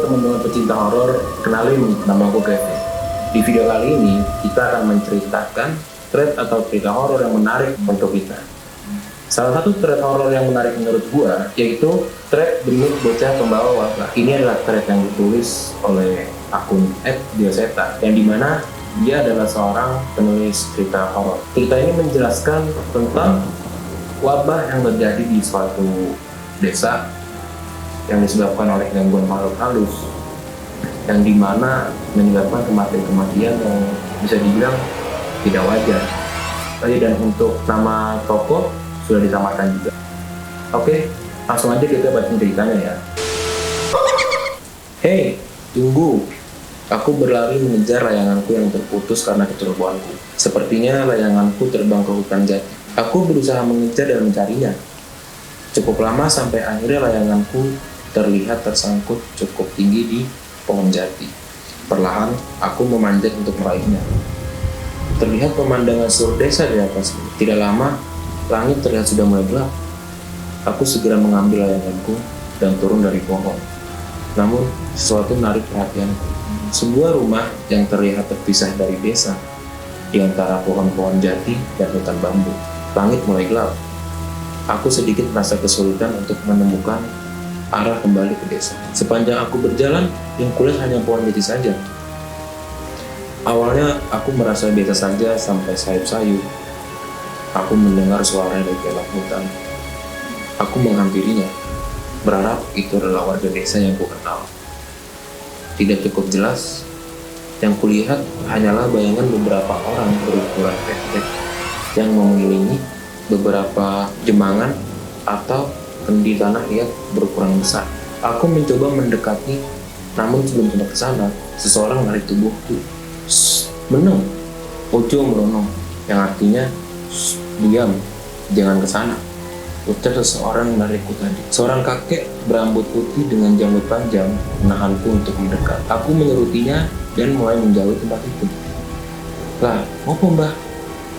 teman-teman pecinta horor, kenalin nama aku Kevin. Di video kali ini kita akan menceritakan thread atau cerita horor yang menarik untuk kita. Salah satu thread horor yang menarik menurut gua yaitu thread Demit Bocah Pembawa Wabah. Ini adalah thread yang ditulis oleh akun @dioseta yang dimana dia adalah seorang penulis cerita horor. Cerita ini menjelaskan tentang wabah yang terjadi di suatu desa yang disebabkan oleh gangguan makhluk halus, yang dimana menyebabkan kematian-kematian yang bisa dibilang tidak wajar. Dan untuk nama tokoh sudah disamakan juga. Oke, langsung aja kita baca ceritanya ya. Hei, tunggu. Aku berlari mengejar layanganku yang terputus karena kecerobohanku. Sepertinya layanganku terbang ke hutan jati. Aku berusaha mengejar dan mencarinya. Cukup lama sampai akhirnya layanganku terlihat tersangkut cukup tinggi di pohon jati. Perlahan, aku memanjat untuk meraihnya. Terlihat pemandangan seluruh desa di atas. Tidak lama, langit terlihat sudah mulai gelap. Aku segera mengambil layanganku dan turun dari pohon. Namun, sesuatu menarik perhatianku. Sebuah rumah yang terlihat terpisah dari desa, di antara pohon-pohon jati dan hutan bambu. Langit mulai gelap. Aku sedikit merasa kesulitan untuk menemukan arah kembali ke desa. Sepanjang aku berjalan, yang kulihat hanya pohon jati saja. Awalnya aku merasa biasa saja sampai sayup-sayup. Aku mendengar suara dari dalam hutan. Aku menghampirinya, berharap itu adalah warga desa yang kukenal. Tidak cukup jelas, yang kulihat hanyalah bayangan beberapa orang berukuran pendek yang mengelilingi beberapa jemangan atau kendi tanah yang berukuran besar. Aku mencoba mendekati, namun sebelum sampai ke sana, seseorang menarik tubuhku. Menung, Ojo meronong, yang artinya diam, jangan ke sana. Ucap seseorang menarikku tadi. Seorang kakek berambut putih dengan janggut panjang menahanku untuk mendekat. Aku menurutinya dan mulai menjauhi tempat itu. Lah, apa mbah?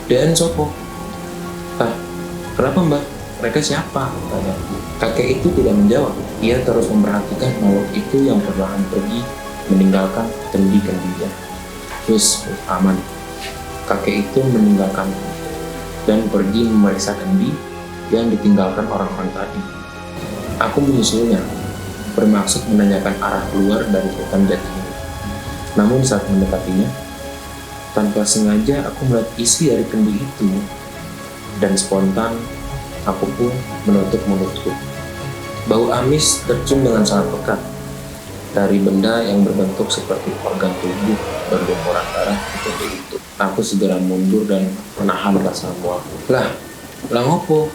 Den sopo? Lah, kenapa mbah? Mereka siapa? Tanyaku. Kakek itu tidak menjawab. Ia terus memperhatikan makhluk itu yang perlahan pergi meninggalkan kendi-kendinya. Terus aman. Kakek itu meninggalkanku dan pergi memeriksa kendi yang ditinggalkan orang-orang tadi. Aku menyusulnya, bermaksud menanyakan arah keluar dari hutan jati. Namun saat mendekatinya, tanpa sengaja aku melihat isi dari kendi itu, dan spontan aku pun menutup mulutku. Bau amis tercium dengan sangat pekat dari benda yang berbentuk seperti organ tubuh berlumuran darah di kendi itu. Aku segera mundur dan menahan rasa muakku. Lah ngopo?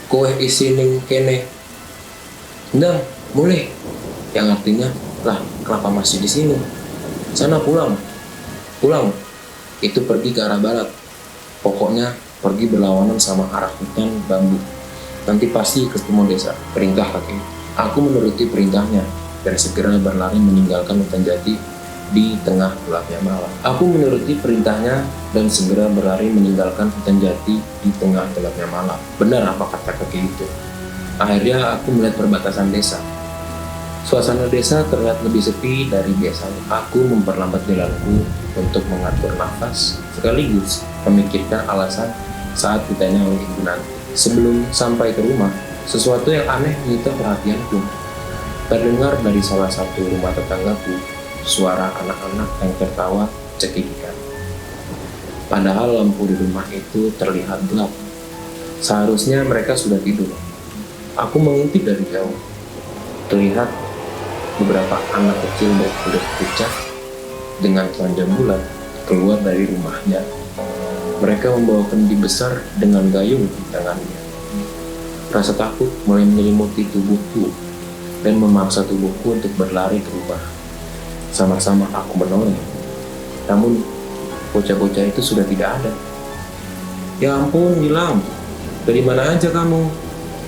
Kowe isi ning kene. Ndang, mulai. Yang artinya, lah kenapa masih di sini? Sana pulang. Itu pergi ke arah barat. Pokoknya pergi berlawanan sama arah hutan bambu. Nanti pasti ketemu desa. Perintah kakek. Aku menuruti perintahnya dan segera berlari meninggalkan hutan jati di tengah gelapnya malam. Aku menuruti perintahnya dan segera berlari meninggalkan hutan jati di tengah gelapnya malam. Benar apa kata kakek itu. Akhirnya aku melihat perbatasan desa. Suasana desa terlihat lebih sepi dari biasanya. Aku memperlambat jalanku untuk mengatur nafas, sekaligus memikirkan alasan saat ditanya oleh ibu nanti. Sebelum sampai ke rumah, sesuatu yang aneh menyita perhatianku. Terdengar dari salah satu rumah tetanggaku suara anak-anak yang tertawa cekikikan. Padahal lampu di rumah itu terlihat gelap. Seharusnya mereka sudah tidur. Aku mengintip dari jauh. Terlihat beberapa anak kecil berkulit pucat dengan telanjang bulat keluar dari rumahnya. Mereka membawa kendi besar dengan gayung di tangannya. Rasa takut mulai menyelimuti tubuhku dan memaksa tubuhku untuk berlari ke rumah. Sama-sama aku menoleh. Namun, bocah-bocah itu sudah tidak ada. Ya ampun, hilang. Dari mana aja kamu?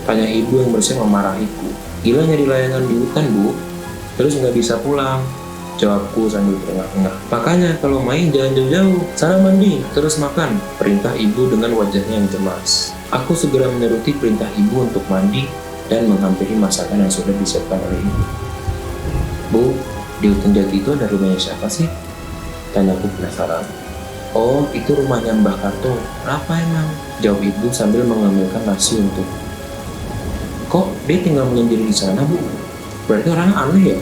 Tanya ibu yang berusaha memarahiku. Gila nyari layangan di hutan, Bu. Terus nggak bisa pulang. Jawabku sambil terengah-engah. Makanya kalau main jangan jauh-jauh. Sana mandi, terus makan. Perintah ibu dengan wajahnya yang cemas. Aku segera menuruti perintah ibu untuk mandi dan menghampiri masakan yang sudah disiapkan oleh ibu. Bu, Di hutan jati itu ada rumahnya siapa sih? Tanyaku penasaran. Oh, itu rumahnya Mbah Karto. Apa emang? Jawab ibu sambil mengambilkan nasi untuk. Kok dia tinggal menyendiri di sana, Bu? Berarti orang aneh ya?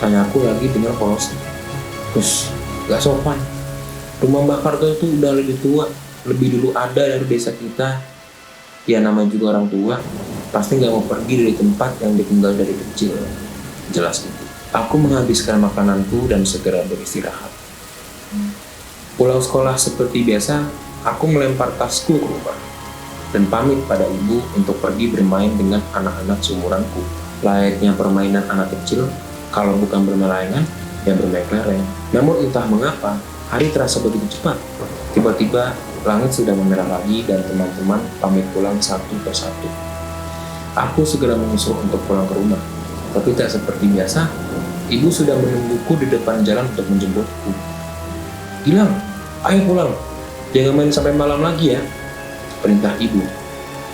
Tanyaku lagi dengan polos. Terus, gak sopan. Rumah Mbah Karto itu udah lebih tua. Lebih dulu ada dari desa kita. Ya namanya juga orang tua. Pasti gak mau pergi dari tempat yang ditinggal dari kecil. Jelas itu. Aku menghabiskan makananku dan segera beristirahat. Pulang sekolah seperti biasa, aku melempar tasku ke rumah dan pamit pada ibu untuk pergi bermain dengan anak-anak seumuranku. Layaknya permainan anak kecil, kalau bukan bermain layangan, ya bermain kelereng. Namun entah mengapa, hari terasa begitu cepat. Tiba-tiba, langit sudah memerah lagi dan teman-teman pamit pulang satu persatu. Aku segera menyusul untuk pulang ke rumah, tapi tak seperti biasa, ibu sudah menungguku di depan jalan untuk menjemputku. Gilang, ayo pulang. Jangan main sampai malam lagi ya, perintah ibu.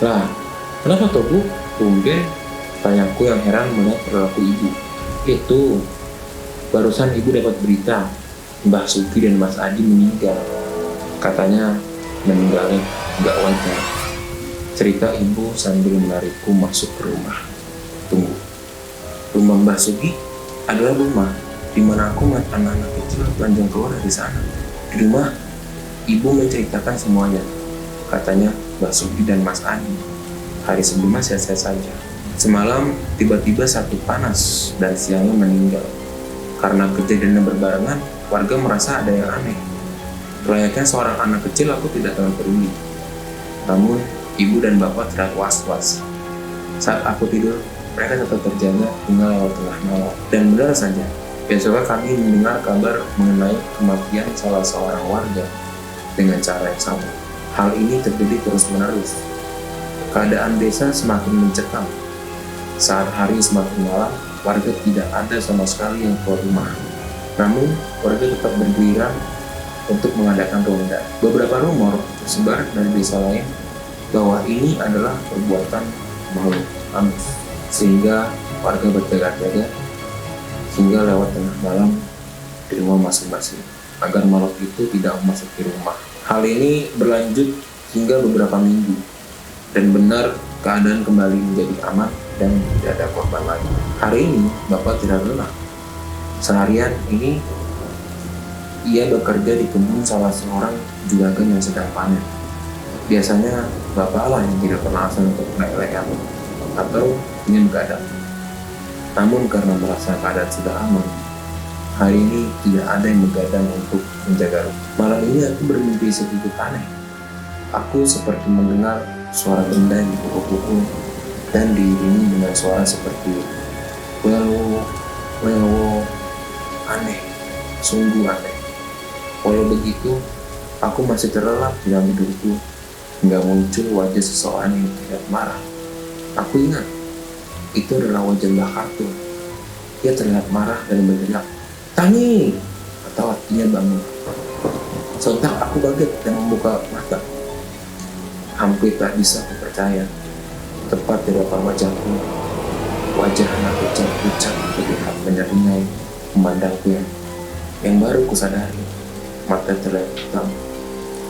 Lah, kenapa toh Bu? Tumben, tanyaku yang heran melihat perilaku ibu. Itu, barusan ibu dapat berita, Mbah Sugi dan Mas Adi meninggal. Katanya meninggalnya nggak wajar. Cerita ibu sambil menarikku masuk ke rumah. Tunggu, rumah Mbah Sugi adalah rumah di mana aku melihat anak-anak kecil telanjang keluar dari sana. Di rumah, ibu menceritakan semuanya. Katanya Mbak Sugi dan Mas Adi hari sebelumnya sehat-sehat saja. Semalam tiba-tiba satu panas dan siangnya meninggal. Karena kejadiannya berbarengan, warga merasa ada yang aneh. Layaknya seorang anak kecil, aku tidak terlalu peduli. Namun ibu dan bapak terlihat was-was. Saat aku tidur, mereka tetap terjaga hingga lewat tengah malam. Dan benar saja, besoknya kami mendengar kabar mengenai kematian salah seorang warga dengan cara yang sama. Hal ini terjadi terus-menerus. Keadaan desa semakin mencekam. Saat hari semakin malam, warga tidak ada sama sekali yang keluar rumah. Namun, warga tetap bergiliran untuk mengadakan ronda. Beberapa rumor tersebar dari desa lain bahwa ini adalah perbuatan makhluk halus, sehingga warga berjaga-jaga hingga lewat tengah malam di rumah masing-masing agar makhluk itu tidak memasuki rumah. Hal ini berlanjut hingga beberapa minggu dan benar keadaan kembali menjadi aman dan tidak ada korban lagi. Hari ini bapak tidak lelah. Seharian ini ia bekerja di kebun salah seorang juragan yang sedang panen. Biasanya bapak lah yang tidak pernah asal untuk lelehan atau ingin begadang. Namun karena merasa keadaan sudah aman, hari ini tidak ada yang begadang untuk menjaga rumah. Malam ini aku bermimpi sedikit aneh. Aku seperti mendengar suara benda yang dipukul-pukul dan diiringi dengan suara seperti wewo, wewo. Aneh, sungguh aneh. Walau begitu, aku masih terlelap dalam tidurku hingga muncul wajah seseorang yang terlihat marah. Aku ingat, itu adalah wajah Mbah Karto. Dia terlihat marah dan berteriak, "Tangi!" atau artinya bangun. Sontak aku kaget dan membuka mata. Hampir tak bisa aku percaya. Tepat di depan wajahku, wajah anak kecil pucat terlihat menyeringai memandangku yang baru kusadari. Mata terlihat hitam,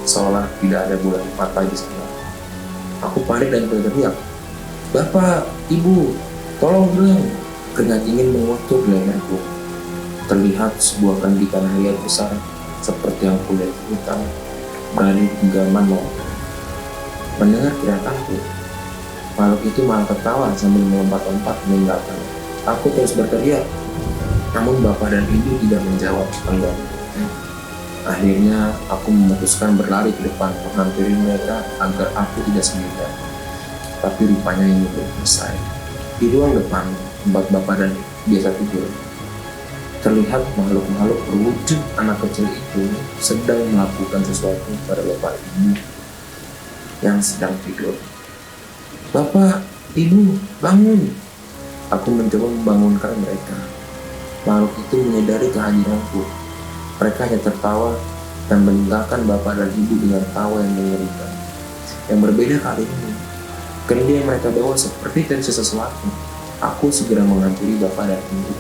seolah tidak ada bulan mata di sana. Aku panik dan berteriak, "Bapak, Ibu, tolong bilang!" Keringat dingin mengucur di leherku. Terlihat sebuah kendikan liar besar seperti yang kulihat hitam berada di genggaman mobil. Mendengar teriakanku, makhluk itu malah tertawa sambil melompat-lompat meninggalkan. Aku terus berteriak, namun bapak dan ibu tidak menjawab panggilan. Akhirnya aku memutuskan berlari ke depan menghampiri mereka agar aku tidak sendirian. Tapi rupanya ini belum selesai. Di ruang depan tempat bapak dan biasa tidur, terlihat makhluk-makhluk berwujud anak kecil itu sedang melakukan sesuatu pada bapak ibu yang sedang tidur. "Bapak, Ibu, bangun!" Aku mencoba membangunkan mereka. Makhluk itu menyadari kehadiranku. Mereka hanya tertawa dan meninggalkan bapak dan ibu dengan tawa yang mengerikan. Yang berbeda kali ini, kendi yang mereka bawa seperti terisi sesuatu. Aku segera menghampiri bapak dan ibu.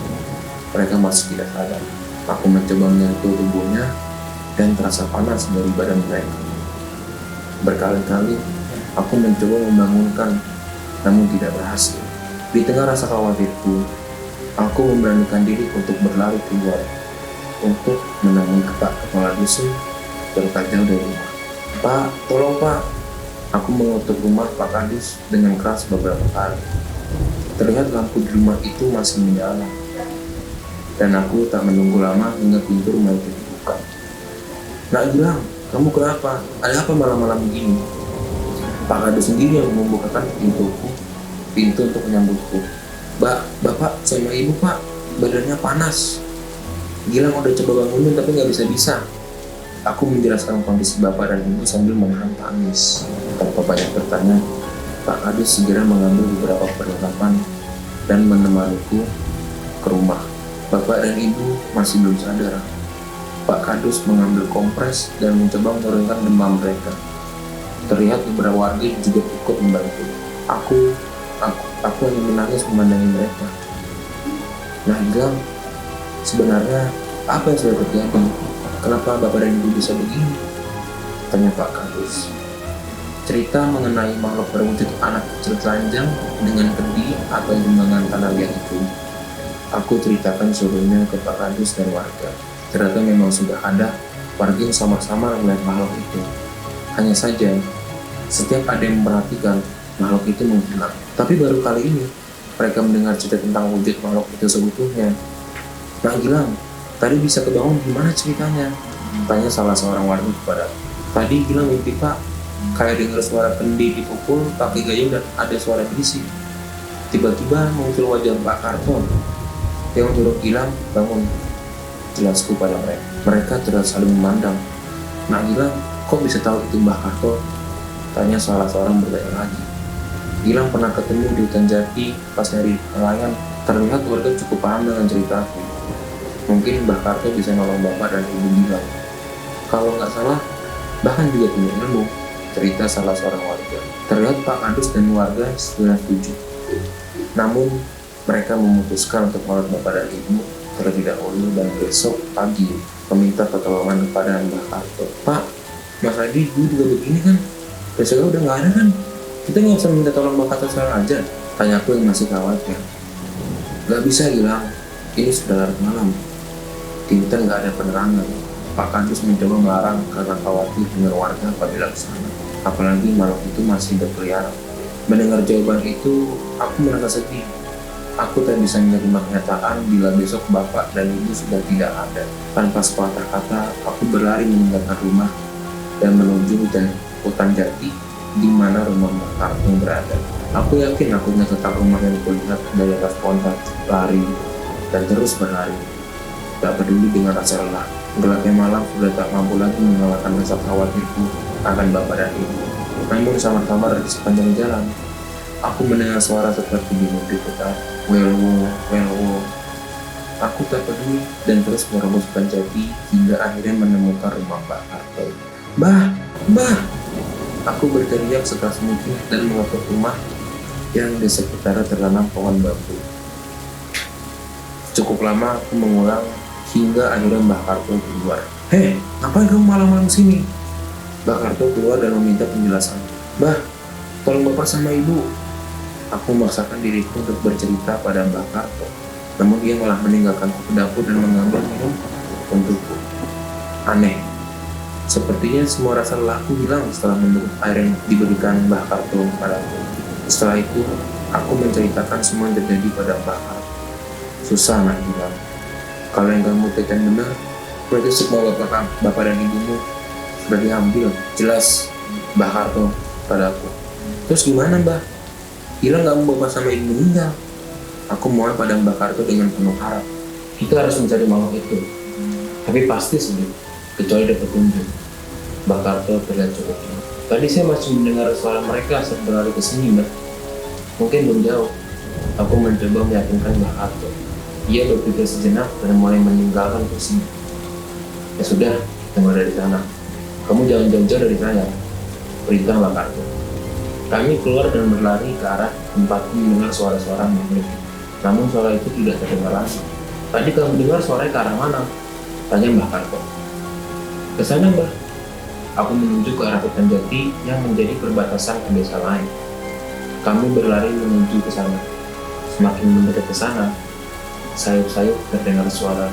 Mereka masih tidak sadar. Aku mencoba menyentuh tubuhnya dan terasa panas dari badan mereka. Berkali-kali aku mencoba membangunkan, namun tidak berhasil. Di tengah rasa khawatirku, aku memberanikan diri untuk berlari keluar untuk menemui kepala dusun terletak jauh dari rumah. "Pak, tolong Pak!" Aku mengutuk rumah Pak Kadus dengan keras beberapa kali. Terlihat lampu di rumah itu masih menyala, dan aku tak menunggu lama hingga pintu rumah itu dibuka. "Nak Gilang, kamu kenapa? Ada apa malam-malam begini?" Pak Kadus sendiri yang membukakan pintu untuk menyambutku. Bapak sama ibu Pak, badannya panas. Gilang udah coba bangunin tapi nggak bisa-bisa." Aku menjelaskan kondisi bapak dan ibu sambil menahan tangis. Tanpa banyak bertanya, Pak Kadus segera mengambil beberapa perlengkapan dan menemaniku ke rumah. Bapak dan ibu masih belum sadar. Pak Kadus mengambil kompres dan mencoba menurunkan demam mereka. Terlihat beberapa warga juga ikut membantu. Aku hanya menangis memandangi mereka. "Nah Gilang, sebenarnya apa yang sudah terjadi? Kenapa bapak dan ibu bisa begini?" tanya Pak Kadus. Cerita mengenai makhluk berwujud anak kecil telanjang dengan kendi atau gembangan tanah liat itu, aku ceritakan seluruhnya ke Pak Kadus dan warga. Ternyata memang sudah ada warga yang sama-sama melihat makhluk itu. Hanya saja, setiap ada yang memperhatikan, makhluk itu menghilang. Tapi baru kali ini, mereka mendengar cerita tentang wujud makhluk itu seutuhnya. "Nah Gilang, tadi bisa kebangun gimana ceritanya?" tanya salah seorang warga kepada. "Tadi Gilang mimpi Pak, kayak dengar suara kendi dipukul pakai gayung dan ada suara berisik. Tiba-tiba muncul wajah Pak Karto yang menyuruh Gilang bangun," jelasku pada mereka. Mereka terus saling memandang. "Nah Gilang, kok bisa tahu itu Mbah Karto?" tanya salah seorang bertanya lagi. "Gilang pernah ketemu di hutan jati pas nyari nelayan." Terlihat warga cukup paham dengan ceritaku. Mungkin Mbah Karto bisa nolong bapak dan ibu Gilang. Kalau nggak salah, bahkan juga punya ilmu, cerita salah seorang warga. Terlihat Pak Kadus dan warga sudah setuju. Namun, mereka memutuskan untuk menolong bapak dan ibu terlebih dahulu dan besok pagi meminta pertolongan kepada Mbah Karto. "Pak, Mas Adi, gue juga begini kan? Besoknya udah nggak ada kan? Kita nggak bisa minta tolong Mbah Karto sekarang aja?" tanya aku yang masih khawatir. "Gak bisa Gilang, ini sudah larut malam. Di hutan nggak ada penerangan." Pak Kadus mencoba melarang karena khawatir dengan warga apabila ke sana. Apalagi makhluk itu masih berkeliaran. Mendengar jawaban itu, aku merasa sedih. Aku tak bisa menerima kenyataan bila besok bapak dan ibu sudah tidak ada. Tanpa sepatah kata, aku berlari meninggalkan rumah dan menuju hutan jati di mana rumah Mbak Karto berada. Aku yakin aku tetap rumah yang kulihat dari atas pohon, lari dan terus berlari. Tak peduli dengan rasa lelah. Gelapnya malam sudah tak mampu lagi mengalahkan rasa khawatirku akan bapak dan ibu. Namun samar-samar di sepanjang jalan, aku mendengar suara seperti di mimpi putar, welwo, welwo. Aku tak peduli dan terus menerobos hutan jati hingga akhirnya menemukan rumah Mbak Karto. Mbah! Mbah! Aku berteriak sekeras mungkin dan mengetuk rumah yang di sekitar tertanam pohon bambu. Cukup lama aku mengulang hingga akhirnya Mbah Karto keluar. "Hei, ngapain kamu malam-malam sini?" Mbah Karto keluar dan meminta penjelasan. "Mbah, tolong bapak sama ibu." Aku memaksakan diriku untuk bercerita pada Mbah Karto. Namun dia malah meninggalkanku ke dapur dan mengambil minum untukku. Aneh. Sepertinya semua rasa lelahku hilang setelah minum air yang diberikan Mbah Karto padaku. Setelah itu, aku menceritakan semua yang terjadi pada Mbah Karto. "Susah nak bilang. Kalau yang kamu tekan benar, berarti semua bapak dan ibumu sudah diambil," jelas Mbah Karto padaku. "Terus gimana Mbah? Hilang nggak mau bapak sama ibu meninggal?" Aku mohon pada Mbah Karto dengan penuh harap. "Kita harus mencari makhluk itu, tapi pasti sulit, kecuali ada petunjuk." Mbah Karto terlihat cukup. "Tadi saya masih mendengar suara mereka saat berlari ke sini, Mbak. Mungkin belum jauh." Aku mencoba meyakinkan Mbah Karto. Ia berpikir sejenak dan mulai meninggalkan kursi. "Ya sudah, tunggu dari sana. Kamu jangan jauh-jauh dari saya," perintah Mbah Karto. Kami keluar dan berlari ke arah tempat mendengar suara-suara makhluk. Namun suara itu tidak terdengar lagi. Tadi kamu dengar suaranya ke arah mana? Tanya Mbah Karto. Ke sana, Mbah. Aku menunjuk ke arah hutan jati yang menjadi perbatasan ke desa lain. Kami berlari menuju ke sana. Semakin mendekat ke sana, sayup-sayup terdengar suara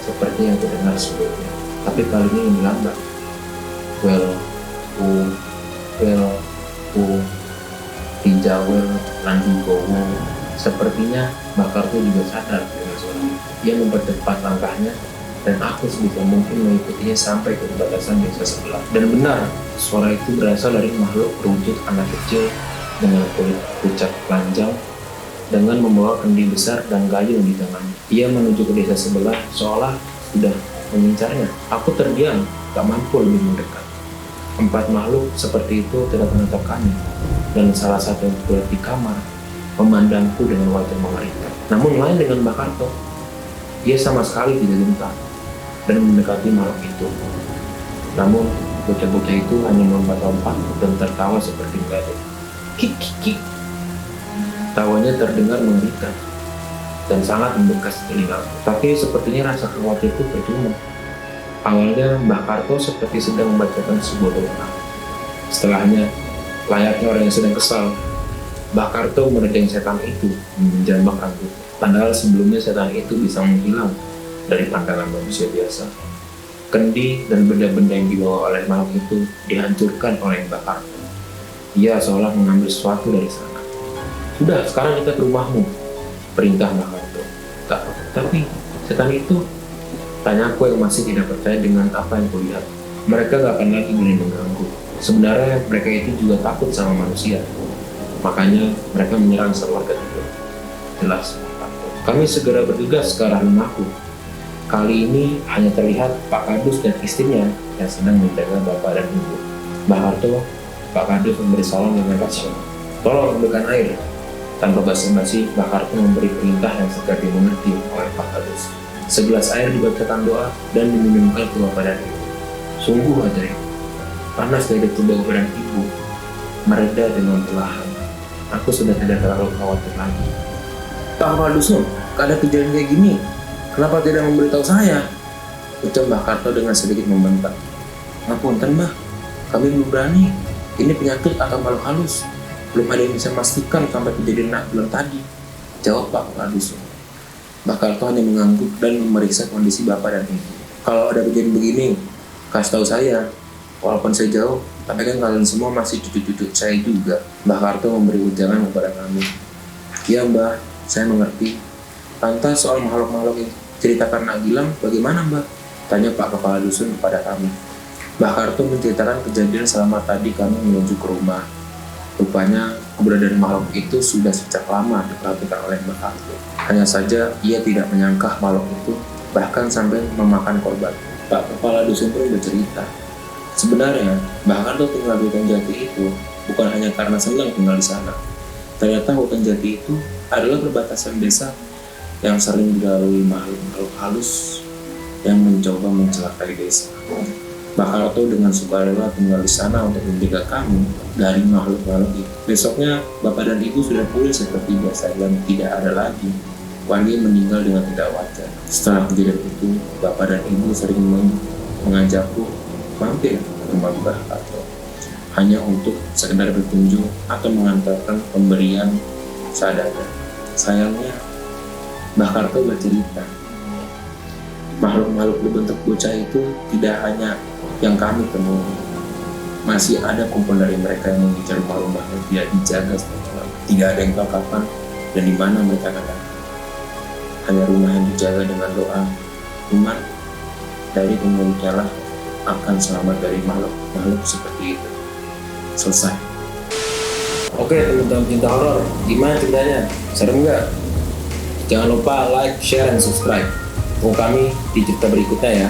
seperti yang terdengar sebelumnya, tapi kali ini lebih lambat. Well, dijawel, lanjut gowo. Sepertinya Mbah Karto juga sadar dengan suara. Ia mempercepat langkahnya dan aku sebisa mungkin mengikutinya sampai ke perbatasan desa sebelah. Dan benar, suara itu berasal dari makhluk berwujud anak kecil dengan kulit pucat panjang dengan membawa kendi besar dan gayung di tangannya. Ia menuju ke desa sebelah seolah sudah mengincarnya. Aku terdiam, tak mampu lebih mendekat. 4 makhluk seperti itu tidak menetapkannya, dan salah satu yang berdiri di kamar memandangku dengan wajah mengerikan. Namun lain dengan Mbah Karto, ia sama sekali tidak gentar dan mendekati makhluk itu. Namun bocah-bocah itu hanya melompat-lompat dan tertawa seperti badai. Kik kik kik. Tawanya terdengar mengerikan dan sangat membekas telingaku. Tapi sepertinya rasa khawatirku percuma. Awalnya Mbah Karto seperti sedang membacakan sebuah doa. Setelahnya, layaknya orang yang sedang kesal, Mbah Karto menerjang setan itu menjambak rambut. Padahal sebelumnya setan itu bisa menghilang dari pandangan manusia biasa. Kendi dan benda-benda yang dibawa oleh makhluk itu dihancurkan oleh Mbah Karto. Ia seolah mengambil sesuatu dari sana. Sudah, sekarang kita ke rumahmu, perintah Mbah Karto. Tapi setan itu, tanyaku yang masih tidak percaya dengan apa yang kulihat. Mereka gak akan lagi boleh mengganggu. Sebenarnya mereka itu juga takut sama manusia. Makanya mereka menyerang sekeluarga itu. Jelas. Kami segera bergegas ke arah rumahku. Kali ini hanya terlihat Pak Kadus dan istrinya yang sedang menjaga bapak dan ibu. Mbah Karto, Pak Kadus memberi salam dengan kasih. Tolong ambilkan air. Tanpa basa-basi, Mbah Karto memberi perintah yang segera dimengerti oleh Pak Kadus. Segelas air dibacakan doa dan diminumkan ke bapak dan ibu. Sungguh ajaib. Panas dari tubuh badan ibu mereda dengan perlahan. Aku sudah tidak terlalu khawatir lagi. Pak Dusun, ada kejadian kayak gini, kenapa tidak memberitahu saya? Ucap Mbah Karto dengan sedikit membentak. Ngapunten Mbah, kami belum berani. Ini penyakit atau makhluk halus. Belum ada yang bisa memastikan sampai kejadian nak bulan tadi. Jawab Pak Dusun. Mbah Karto hanya mengangguk dan memeriksa kondisi bapak dan ibu. Kalau ada kejadian begini, kasih tahu saya. Walaupun saya jauh, tapi kan kalian semua masih cucu-cucu saya juga. Mbah Karto memberi ujangan kepada kami. Ya Mbah, saya mengerti. Lantas soal makhluk-makhluk yang ceritakan Nak Gilang, bagaimana Mbah? Tanya Pak Kepala Dusun kepada kami. Mbah Karto menceritakan kejadian selama tadi kami menuju ke rumah. Rupanya keberadaan makhluk itu sudah sejak lama diperhatikan oleh Mbah Karto. Hanya saja ia tidak menyangka makhluk itu bahkan sampai memakan korban. Pak Kepala Dusun pun bercerita. Sebenarnya, Mbah Karto tinggal di hutan jati itu bukan hanya karena senang tinggal di sana. Ternyata hutan jati itu adalah perbatasan desa yang sering dilalui makhluk-makhluk halus yang mencoba mencelakai desa. Mbah Karto dengan sukarela tinggal di sana untuk menjaga kami dari makhluk-makhluk itu. Besoknya, bapak dan ibu sudah pulih seperti biasa dan tidak ada lagi Wani meninggal dengan tidak wajar. Setelah kejadian itu, bapak dan ibu sering mengajakku mampir ke rumah Mbah Karto hanya untuk sekedar berkunjung atau mengantarkan pemberian seadanya. Sayangnya, Mbah Karto bercerita, makhluk-makhluk berbentuk bocah itu tidak hanya yang kami temui. Masih ada kumpul dari mereka yang mengincar rumah-rumah yang tidak dijaga setiap malam. Tidak ada yang tahu kapan dan di mana mereka akan datang. Hanya rumah yang dijaga dengan doa, iman dari pemiliknya lah akan selamat dari makhluk-makhluk seperti itu. Selesai. Oke teman-teman cinta horor, gimana ceritanya? Serem nggak? Jangan lupa like, share, dan subscribe. Tunggu kami di cerita berikutnya ya.